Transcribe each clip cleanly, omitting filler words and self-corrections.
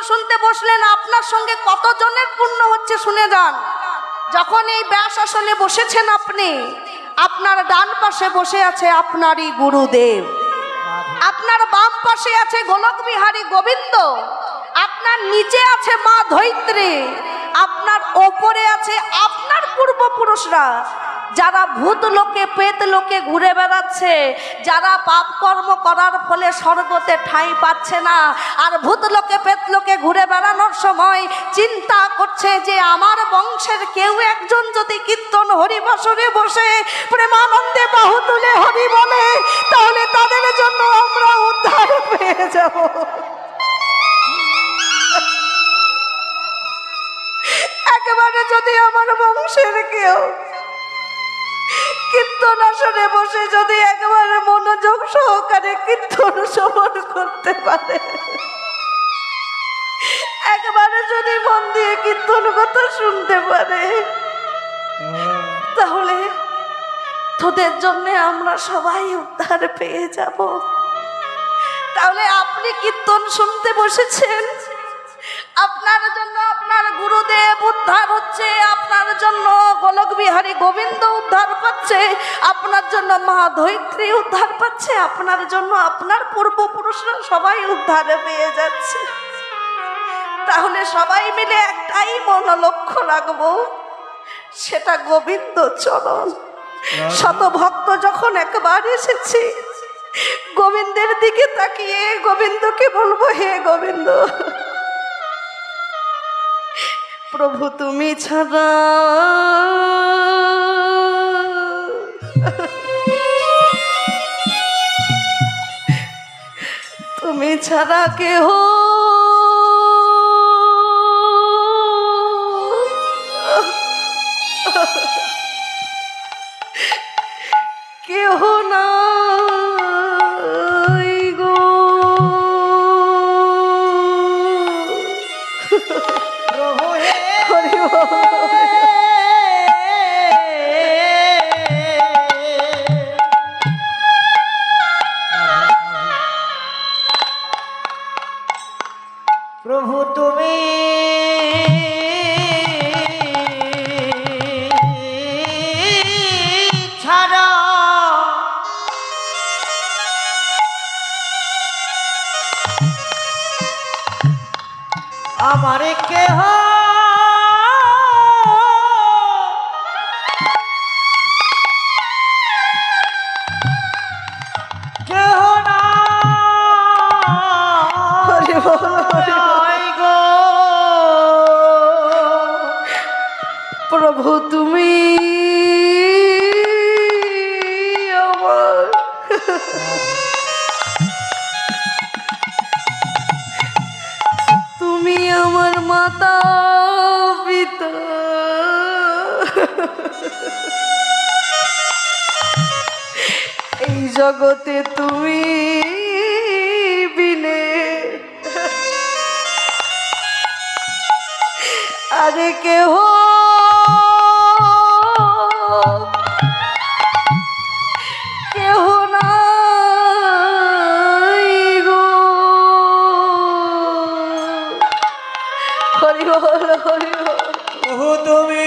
শুনতে বসলেন, আপনার সঙ্গে কতজনের পূর্ণ হচ্ছে শুনে যান। যখন এই ব্যাস আসলে বসেছেন আপনি, আপনার ডান পাশে বসে আছে আপনারই গুরুদেব, আপনার বাম পাশে আছে গোলক বিহারী গোবিন্দ, আপনার নিচে আছে মা ধৈত্রী, আপনার ওপরে আছে আপনার পূর্বপুরুষরা, যারা ভূত লোকে প্রেত লোকে ঘুরে বেড়াচ্ছে, যারা পাপ কর্ম করার ফলে স্বর্গতে ঠাঁই পাচ্ছে না, আর ভূত লোকে প্রেত লোকে ঘুরে বেড়ানোর সময় চিন্তা করছে যে আমার বংশের কেউ একজন যদি কীর্তন হরিবাসরে বসে প্রেমানন্দে বাহু তুলে হরি বলে, তাহলে তাদের জন্য আমরা উদ্ধার পেয়ে যাব। একেবারে যদি আমার বংশের কেউ কীর্তন আসনে বসে যদি একেবারে মনোযোগ সহকারে কীর্তন শ্রবণ করতে পারে, একেবারে যদি মন দিয়ে কীর্তন কথা শুনতে পারে, তাহলে তোদের জন্য আমরা সবাই উদ্ধার পেয়ে যাব। তাহলে আপনি কীর্তন শুনতে বসেছেন, আপনার জন্য আপনার গুরুদেব উদ্ধার হচ্ছে, আপনার জন্য গোলক বিহারী গোবিন্দ উদ্ধার পাচ্ছে, আপনার জন্য মা ধৈত্রী উদ্ধার পাচ্ছে, আপনার জন্য আপনার পূর্বপুরুষরা সবাই উদ্ধার পেয়ে যাচ্ছে। তাহলে সবাই মিলে একটাই মনোলক্ষ্য রাখবো, সেটা গোবিন্দ চরণ। শত ভক্ত যখন একবার এসেছি, গোবিন্দের দিকে তাকিয়ে গোবিন্দকে বলবো, হে গোবিন্দ, প্রভু তুমি ছাড়া তুমি ছাড়া কেহ কেহ নাই গো। প্রভু তুমি ছাড়া আমার কেহ কেহ না। প্রভু তুমি আমার, তুমি আমার মাতা পিতা, এই জগতে তুমি বিনে আরে কেহ কেহ নাই গো। হরি বল হরি বল। প্রভু তুমি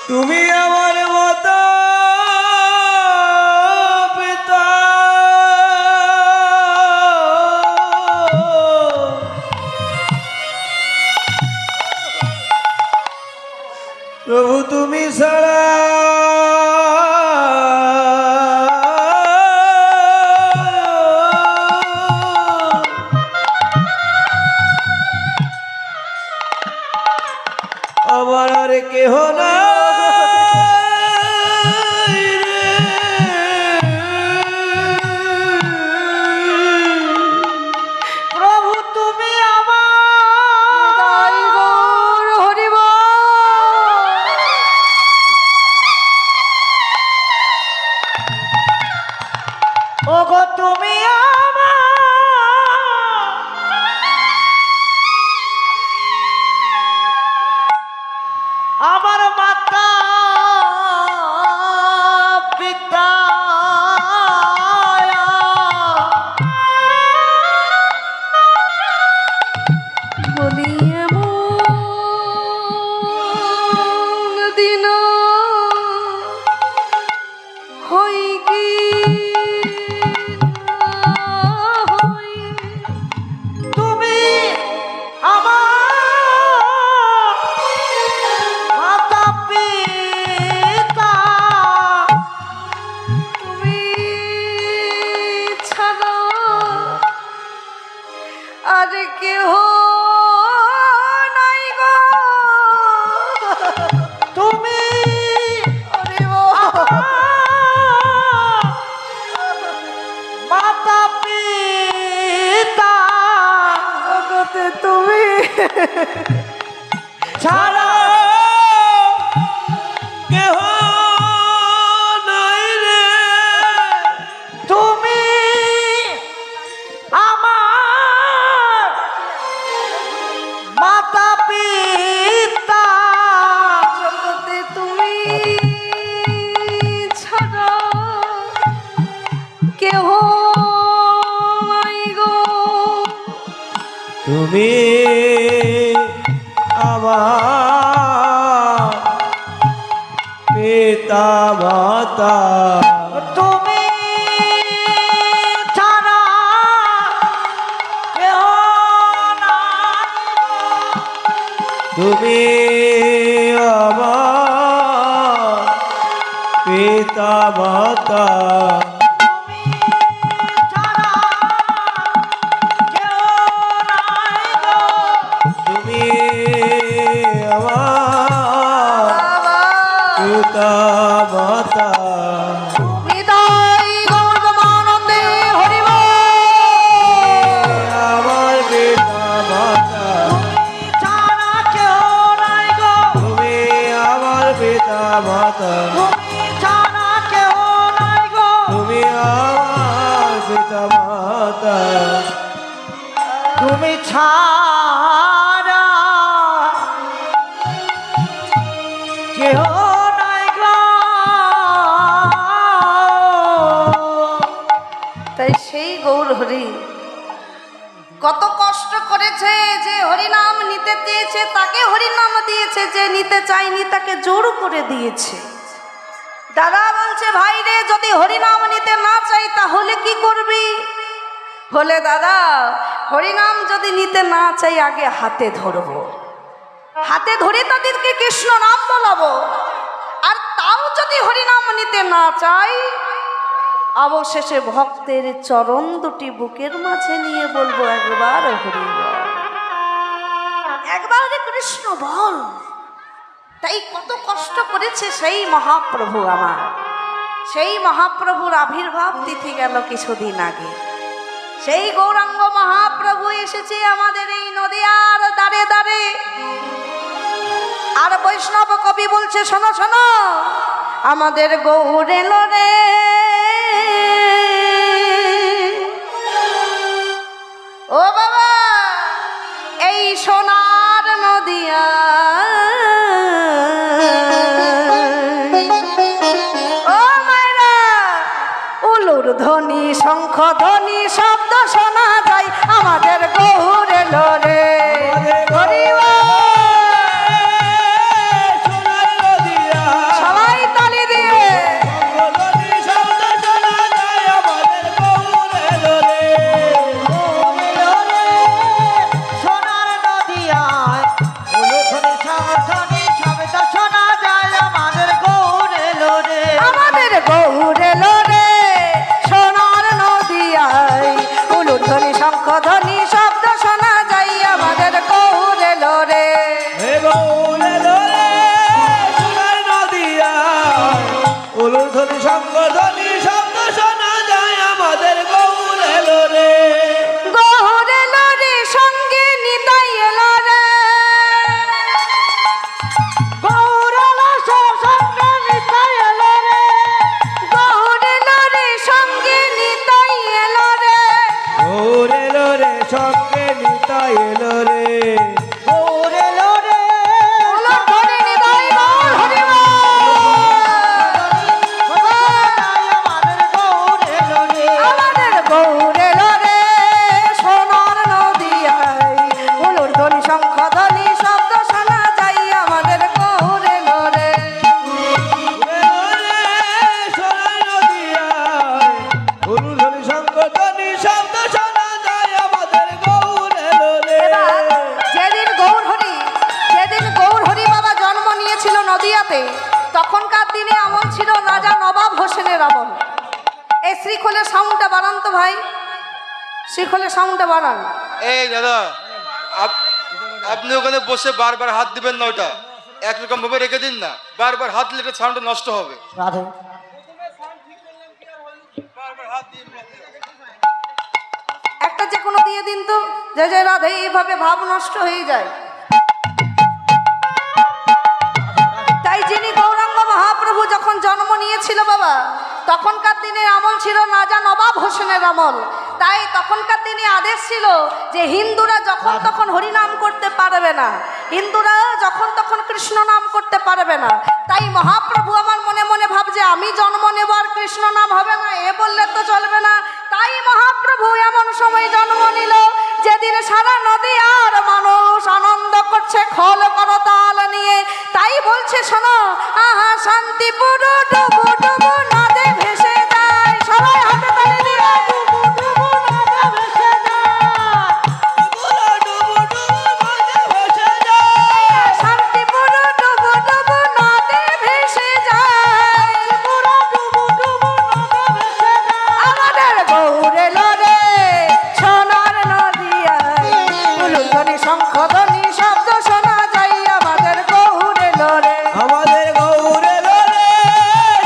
তুমি আমার মাতা পিতা, প্রভু তুমি ছাড়া আমার আর কেহ না। ওগো তুমি আমার ছাড়া কেহ নাই রে। তুমি আমার মাতা পিতা, জগতে তুমি ছাড়া কেহ নাই গো। তুমি আমার পিতা মাতা, তুমি ছাড়া কেহ নাই। তুমি আমার পিতা মাতা, তুমি ছাড়া কেহ নাই গো। তুমি আমার পিতা মাতা। হৃদয় গৌরবানন্দে হরিব। আমার পিতা মাতা, তুমি ছাড়া কেহ নাই গো। তুমি আমার পিতা মাতা, তুমি ছাড়া কেহ নাই গো। তুমি আমার পিতা মাতা। তুমি ছাড়া কেহ নাই গো। তাই সেই গৌর হরি কত কষ্ট করেছে, যে হরিনাম নিতে চেয়েছে তাকে হরিনাম দিয়েছে, যে নিতে চায়নি তাকে জোর করে দিয়েছে। দাদা বলছে, ভাই রে, যদি হরিনাম নিতে না চাই তাহলে কি করবি? বলে, দাদা হরিনাম যদি নিতে না চাই আগে হাতে ধরবো, হাতে ধরে তাদেরকে কৃষ্ণ নাম বলাবো। আর তাও যদি হরিনাম নিতে না চাই, অবশেষে ভক্তের চরণ দুটি বুকের মাঝে নিয়ে বলবো, একবার হরি বল, একবার কৃষ্ণ বল। তাই কত কষ্ট করেছে সেই মহাপ্রভু আমার। সেই মহাপ্রভুর আবির্ভাব তিথি গেল কিছুদিন আগে। সেই গৌরাঙ্গ মহাপ্রভু এসেছে আমাদের এই নদিয়ার দাঁড়ে দাঁড়ে। আর বৈষ্ণব কবি বলছে, শোনো শোনো, আমাদের গৌর এলো রে, ও বাবা, এই সোনার নদিয়া। ও মায়েরা, উলুর ধ্বনি, শঙ্খ ধ্বনি, শব্দ শোনা যায়, আমাদের গৌর এলো রে। হরি বল। সোনার নদিয়া, সবাই তালি দিয়ে নদী শব্দ শোনা যায়, আমাদের গৌর এলো রে। এলো রে সোনার নদিয়ায়, উলুধ্বনি শঙ্খধ্বনি শব্দ শোনা যায়, আমাদের গৌর এলো রে। আমাদের গৌর এলো রে, সোনার নদিয়ায়, উলুর ধ্বনি, শঙ্খ ধ্বনি, শব্দ শোনা যায়, আমাদের গৌর এলো রে। হে গৌর এলো রে, সোনার নদিয়া, উলুধ্বনি শঙ্খধ্বনি শব্দ শোনা যায়, আমাদের গৌর এলো রে। গৌর এলো রে, সঙ্গে নিতাই এলো রে। গৌর এলো সঙ্গে নিতাই এলো রে। গৌর এলো রে, সঙ্গে নিতাই এলো রে। গৌর এলো রে, সঙ্গে নিতাই এলো রে। গৌর এলো রে উলুর ধ্বনি নিতাই বল, হরি বল। আমাদের গৌর এলো রে। আমাদের গৌর এলো রে, সোনার নদিয়ায়, উলুর ধ্বনি, শঙ্খ ধ্বনি, শব্দ শোনা যায়, আমাদের গৌর এলো রে। এলো রে, সোনার নদিয়ায়, উলুধ্বনি শঙ্খধ্বনি শব্দ শোনা যায়, আমাদের গৌর এলো রে। এবার যেদিন গৌর হরি বাবা জন্ম নিয়েছিল নদিয়াতে, তখনকার দিনে আমল ছিল রাজা নবাব হোসেনের আমল। এই শ্রীখোলের সাউন্ডটা বাড়ান তো ভাই, শ্রীখোলের সাউন্ডটা বাড়ান। এই দাদা, আপনি ওখানে বসে বারবার হাত দিবেন না, ওটা একরকম ভাবে রেখে দিন না। বারবার হাত দিলে সাউন্ডটা নষ্ট হবে। রাধে বারবার হাত দিন। একটা যে কোনো দিয়ে দিন তো, যে যে রাধে, এইভাবে ভাব নষ্ট হয়ে যায়। বাবা, তখনকার দিনের আমল ছিল রাজা নবাব হোসেনের আমল। তাই তখনকার দিনে আদেশ ছিল যে হিন্দুরা যখন তখন হরিনাম করতে পারবে না, হিন্দুরা যখন তখন কৃষ্ণ নাম করতে পারবে না। তাই মহাপ্রভু আমার মনে মনে ভাবছে আমি জন্ম নেব আর কৃষ্ণ নাম হবে না, এ বললে তো চলবে না। তাই মহাপ্রভু এমন সময় জন্ম নিল যেদিন সারা নদী আর মানুষ আনন্দ করছে খোল করতাল নিয়ে। তাই বলছে শোনো, আহা শান্তিপুর ডুবু ডুবু নদে ভেসে যায়, সবাই হাতে তালি দিয়ে শান্তিপুর ডুবু ডুবু নদে ভেসে যায়, আমাদের গৌরে লরে সোনার নদিয়ায় উলুধ্বনি শঙ্খধ্বনি শব্দ শোনা যায়, আমাদের গৌরে লরে। আমাদের গৌরে লরে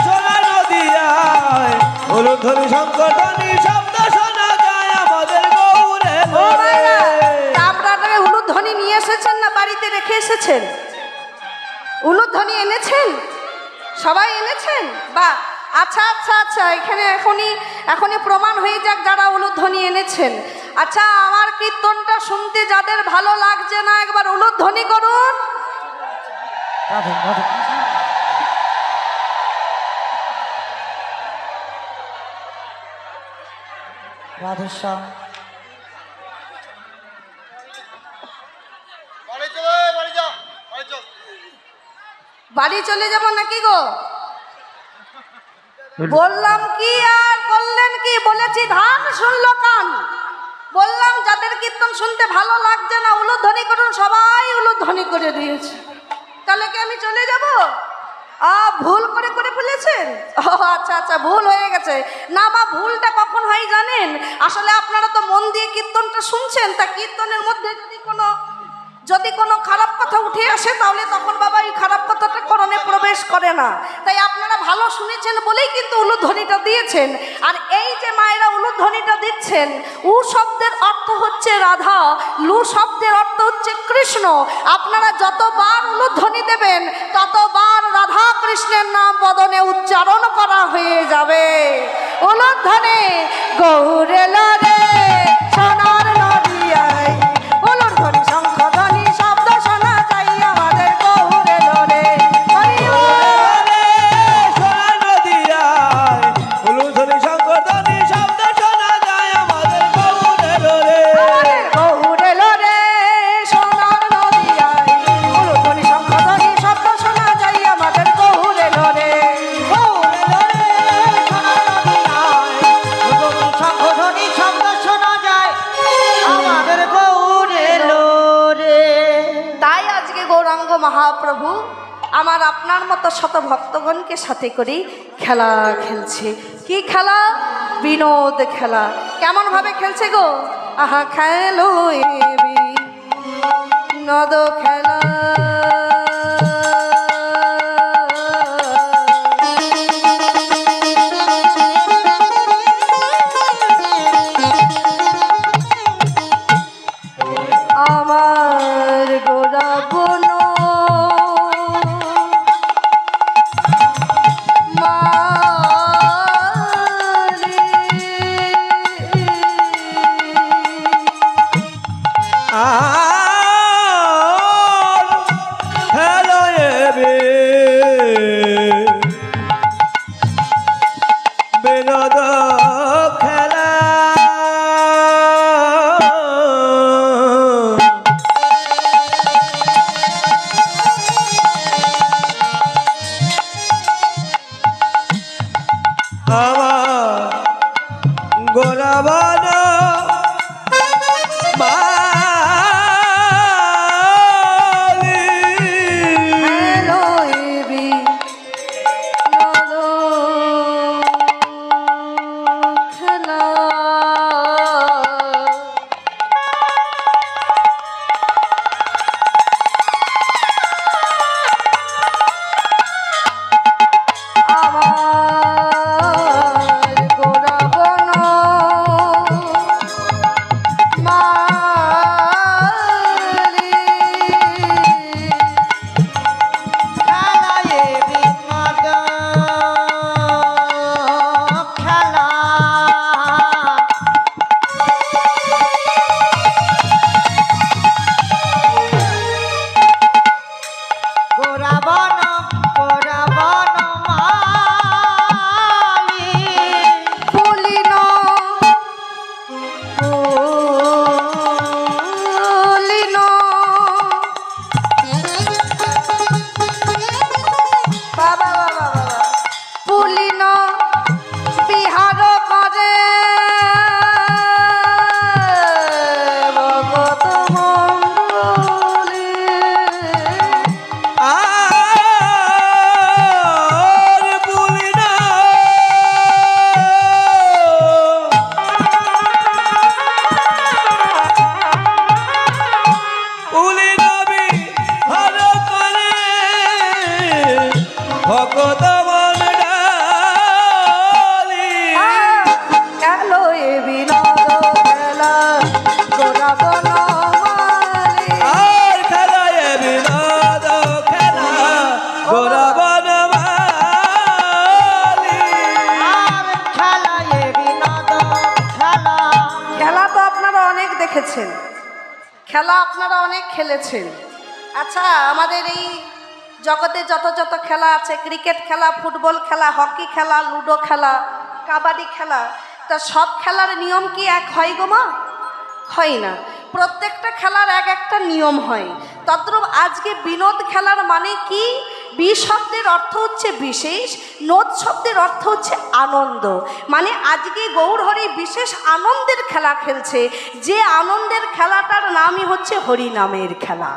সোনা নদিয়ায় উলুধ্বনি শঙ্খধ্বনি শব্দ শোনা যায়, আমাদের গৌরে ও ভাইরা, লরে। তা আপনারা উলুধ্বনি নিয়ে এসেছেন না বাড়িতে রেখে এসেছেন? উলুধ্বনি এনেছেন? সবাই এনেছেন? বা আচ্ছা আচ্ছা আচ্ছা, এখানে এখনই প্রমাণ হয়ে যাক যারা উলুধ্বনি এনেছেন। আচ্ছা, আমার কীর্তনটা শুনতে যাদের ভালো লাগছে না একবার উলুধ্বনি করুন। রাধেশ্যাম বাড়ি চলে যাব নাকি গো? বললাম কি আর করলেন কি? বলেছি ধান শুনলো কান। বললাম যাদের কীর্তন শুনতে ভালো লাগছে না উলুধ্বনি করুন, সবাই উলুধ্বনি করে দিয়েছে। তাহলে কি আমি চলে যাব? ভুল করে ফেলেছেন? ও আচ্ছা আচ্ছা, ভুল হয়ে গেছে। না বা ভুলটা কখন হয় জানেন? আসলে আপনারা তো মন দিয়ে কীর্তনটা শুনছেন, তা কীর্তনের মধ্যে যদি কোনো খারাপ কথা উঠে আসে তাহলে তখন বাবা এই খারাপ কথাটা করণে প্রবেশ করে না। তাই আপনারা ভালো শুনেছেন বলেই কিন্তু উলুধ্বনিটা দিয়েছেন। আর এই যে মায়েরা উলুধ্বনিটা দিচ্ছেন, উ শব্দের অর্থ হচ্ছে রাধা, লু শব্দের অর্থ হচ্ছে কৃষ্ণ। আপনারা যতবার উলুধ্বনি দেবেন ততবার রাধা কৃষ্ণের নাম বদনে উচ্চারণ করা হয়ে যাবে। উলুধ্বনি গৌরে লরে সোনার নদিয়ায় উলুধ্বনি শঙ্খধ্বনি শব্দ শোনা যায়, আমাদের গৌরে লরে। সোনা নদিয়ায় উলুধ্বনি শঙ্খধ্বনি শব্দ শোনা যায়, আমাদের গৌরে লরে। আমাদের গৌরে লরে সোনার নদিয়ায় উলুধ্বনি শঙ্খধ্বনি শব্দ শোনা যায়, আমাদের গৌরে লরে। শঙ্খধ্বনি শব্দ শোনা যায়, আমাদের গৌরে লোরে। তাই আজকে গৌরাঙ্গ মহাপ্রভু আমার আপনার মতো শত ভক্তগণকে সাথে করে খেলা খেলছে। কি খেলা? বিনোদ খেলা। কেমন ভাবে খেলছে গো? আহা খেলো বিনোদ খেলা, আমার গোরা বন মারে, আর খেলা আপনারা অনেক খেলেছেন। আচ্ছা, আমাদের এই জগতে যত যত খেলা আছে, ক্রিকেট খেলা, ফুটবল খেলা, হকি খেলা, লুডো খেলা, কাবাডি খেলা, তা সব খেলার নিয়ম কি এক হয় গো মা? হয় না। প্রত্যেকটা খেলার এক একটা নিয়ম হয়। তদ্রূপ আজকে বিনোদ খেলার মানে কি? বি শব্দের অর্থ হচ্ছে বিশেষ, নোদ শব্দের অর্থ হচ্ছে আনন্দ। মানে আজকে গৌরহরি বিশেষ আনন্দের খেলা খেলছে, যে আনন্দের খেলাটার নামই হচ্ছে হরি নামের খেলা,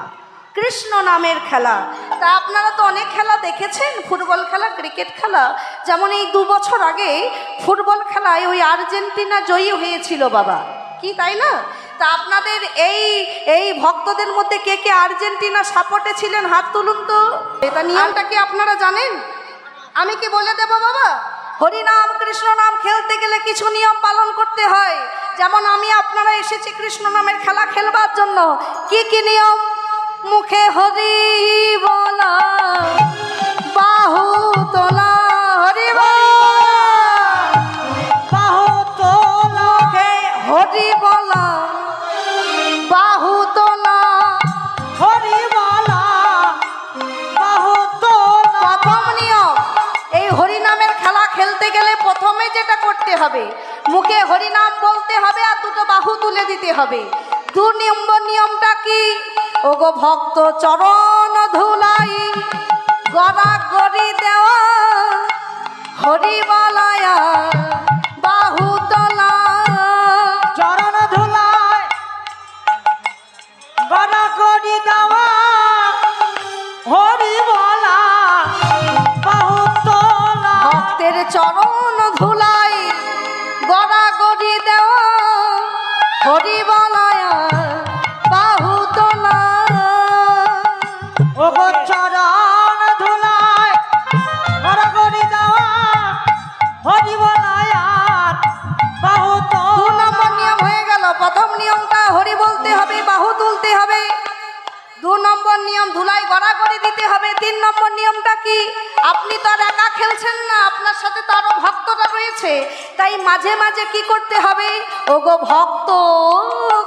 কৃষ্ণ নামের খেলা। তা আপনারা তো অনেক খেলা দেখেছেন, ফুটবল খেলা, ক্রিকেট খেলা। যেমন এই 2 বছর আগে ফুটবল খেলায় ওই আর্জেন্টিনা জয়ী হয়েছিল বাবা, কি তাই না? তা আপনাদের এই ভক্তদের মধ্যে কে কে আর্জেন্টিনা সাপোর্টে ছিলেন হাত তুলুন তো। এটা নিয়মটা কি আপনারা জানেন? আমি কি বলে দেব বাবা? হরিনাম কৃষ্ণ নাম খেলতে গেলে কিছু নিয়ম পালন করতে হয়। যেমন আমি আপনারা এসেছি কৃষ্ণ নামের খেলা খেলবার জন্য। কি কি নিয়ম? মুখে হরি বলা, বাহু তোলা, হরি বলা, বাহু তোলা, মুখে হরি বলা, বাহু তোলা। হরি বলা, বাহু তোলা। প্রথম নিয়ম, এই হরিনামের খেলা খেলতে গেলে প্রথমে যেটা করতে হবে, মুখে হরিনাম বলতে হবে আর 2টো বাহু তুলে দিতে হবে। 2 নম্বর নিয়মটা কি? ওগো ভক্ত চরণ ধুলাই, গড়া গড়ি দেওয়া, হরি বলায়া, বাহু তোলা। চরণ ধুলায় গড়া গড়ি দেওয়া, হরি বলা, বাহু তোলা। ভক্তের চরণ ধুলাই, গড়া গড়ি দেওয়া, হরি বলায়া, বাহু তোলা। ও গো চরণ ধুলায় গড়া গড়ি দেওয়া, হরি বলায়, বাহু 2 তোলা। নম্বর নিয়ম হয়ে গেল। প্রথম নিয়মটা হরি বলতে হবে, বাহু তুলতে হবে। 2 নম্বর নিয়ম ধুলাই গড়াগড়ি দিতে হবে। 3 নম্বর নিয়মটা কি? আপনি তো আর একা খেলছেন না, আপনার সাথে তো আরো ভক্তরা রয়েছে। তাই মাঝে মাঝে কি করতে হবে? ওগো ভক্ত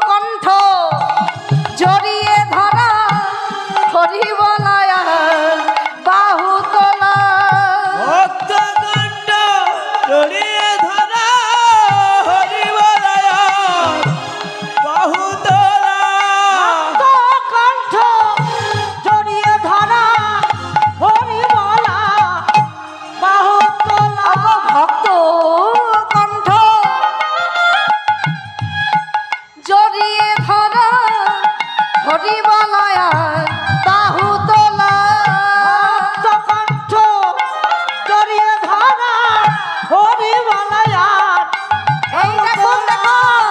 কণ্ঠ জড়িয়ে ধরা, হরি বলায়, বাহু তোলা। ভক্তকণ্ঠ জড়িয়ে ধরা, হরি বলায়, বাহু তোলা। কণ্ঠ জড়িয়ে ধরা, হরি বলা, বাহু তোলা। ওগো ভক্ত কণ্ঠ জড়িয়ে ধরা, হরি বলায়, বাহু তোলা। কণ্ঠ জড়িয়ে ধরা, হরি বলায়। এই দেখুন দেখুন,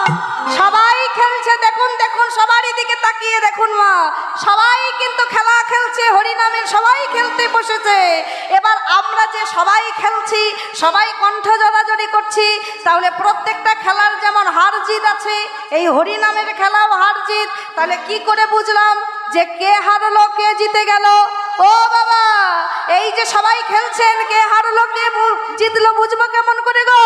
সবাই খেলছে, দেখুন দেখুন, সবারই দিকে তাকিয়ে দেখুন মা, সবাই কিন্তু খেলা খেলছে হরিনামের, সবাই খেলতে বসেছে। এবার আমরা যে সবাই খেলছি, সবাই কণ্ঠ জড়াজড়ি করছি, তাহলে প্রত্যেকটা খেলার যেমন হার জিত আছে, এই হরিনামের খেলাও হার জিত। তাহলে কি করে বুঝলাম যে কে হারলো কে জিতে গেল? ও বাবা, এই যে সবাই খেলছেন, কে হারলো কে জিতলো বুঝবো কেমন করে গো?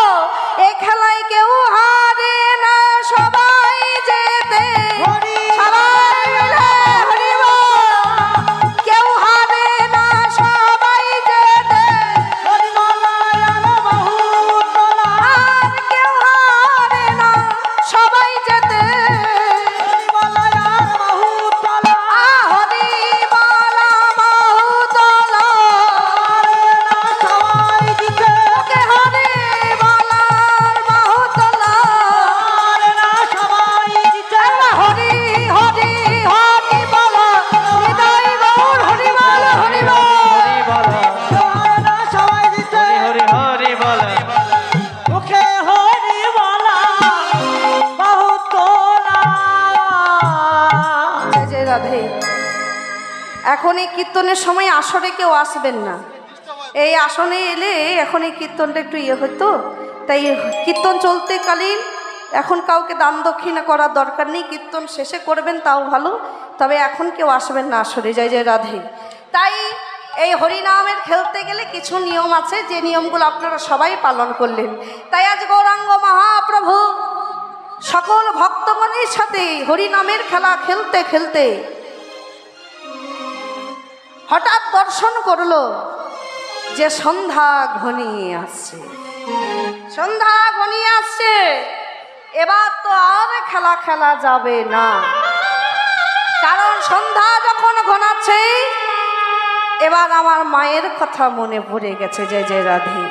এই খেলায় কেউ হারে না, সবাই জেতে। হরি সবাই মিলে হরি বল। কেউ হারে না, সবাই জেতে। হরি বলায়, বাহু তোলা। আর কেউ হারে না, সবাই জেতে। হরি বলায়, বাহু তোলা। হরি বলা, বাহু তোলা। সবাই দিতে ওকে হরি বলার বাহু তোলা। সবাই দিতে। হরি হরি হরি বলা, হৃদয় গৌর হরি বল, হরি বল। সবাই দিতে। মুখে হরি বলা, বাহু তোলা। জয় জয় রাধে। এখন এই কীর্তনের সময় আসরে কেউ আসবেন না। এই আসনে এলে এখন এই কীর্তনটা একটু হতো, তাই কীর্তন চলতেকালীন এখন কাউকে দান দক্ষিণা করার দরকার নেই। কীর্তন শেষে করবেন তাও ভালো, তবে এখন কেউ আসবেন না আসরে। জয় জয় রাধে। তাই এই হরিনামের খেলতে গেলে কিছু নিয়ম আছে, যে নিয়মগুলো আপনারা সবাই পালন করলেন। তাই আজ গৌরাঙ্গ মহাপ্রভু সকল ভক্তগণের সাথে হরিনামের খেলা খেলতে খেলতে হঠাৎ দর্শন করলো যে সন্ধ্যা ঘনিয়ে আসছে। সন্ধ্যা ঘনিয়ে আসছে, এবার তো আর খেলা খেলা যাবে না, কারণ সন্ধ্যা যখন ঘনাচ্ছে এবার আমার মায়ের কথা মনে পড়ে গেছে। জয় জয় রাধে।